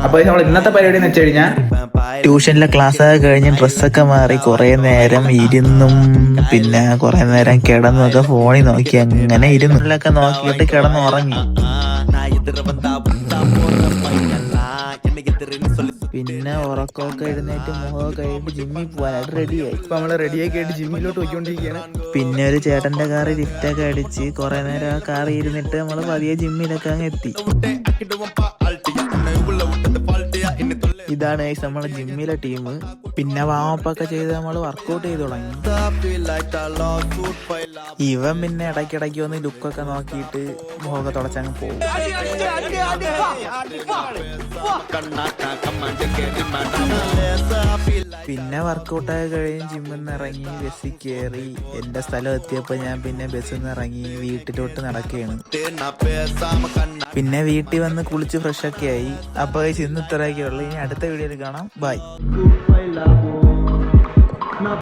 അപ്പൊ നമ്മൾ ഇന്നത്തെ പരിപാടി എന്ന് വെച്ച് കഴിഞ്ഞാൽ ട്യൂഷനിലെ ക്ലാസ്സൊക്കെ കഴിഞ്ഞ് ഡ്രസ്സൊക്കെ മാറി കുറെ നേരം ഇരുന്നും പിന്നെ കുറെ നേരം കിടന്നൊക്കെ ഫോണിൽ നോക്കി അങ്ങനെ ഇരുന്നൊക്കെ നോക്കിയിട്ട് കിടന്നുറങ്ങി. പിന്നെ ഉറക്കമൊക്കെ എഴുന്നേറ്റ് മുഖമൊക്കെ കഴിഞ്ഞിട്ട് ജിമ്മിൽ പോകാനായിട്ട് റെഡിയായി. ഇപ്പൊ നമ്മള് റെഡിയാക്കി ആയിട്ട് ജിമ്മിലോട്ട് പോയിക്കൊണ്ടിരിക്കുകയാണ്. പിന്നെ ഒരു ചേട്ടന്റെ കാറിൽ ലിഫ്റ്റൊക്കെ അടിച്ച് കുറെ നേരം ആ കാറിൽ ഇരുന്നിട്ട് നമ്മള് പതിയെ ജിമ്മിലൊക്കെ അങ്ങ് എത്തി. ഇതാണ് നമ്മളെ ജിമ്മിലെ ടീം. പിന്നെ വാമപ്പൊക്കെ ചെയ്ത് നമ്മൾ വർക്കൗട്ട് ചെയ്ത് തുടങ്ങി. ഇവൻ പിന്നെ ഇടയ്ക്കിടയ്ക്ക് വന്ന് ലുക്കൊക്കെ നോക്കിയിട്ട് മുഖമൊക്കെ തുടച്ചങ്ങ് പോകും. പിന്നെ വർക്കൗട്ടൊക്കെ കഴിഞ്ഞ് ജിമ്മിൽ നിന്ന് ഇറങ്ങി ബസ്സിൽ കയറി. എന്റെ സ്ഥലം എത്തിയപ്പോൾ ഞാൻ പിന്നെ ബസ്സിൽ നിന്ന് ഇറങ്ങി വീട്ടിലോട്ട് നടക്കുകയാണ്. പിന്നെ വീട്ടിൽ വന്ന് കുളിച്ച് ഫ്രഷൊക്കെ ആയി. അപ്പോൾ ഇന്ന് ഇത്രയൊക്കെ ഉള്ളു. ഇനി അടുത്ത വീഡിയോയിൽ കാണാം. ബൈ.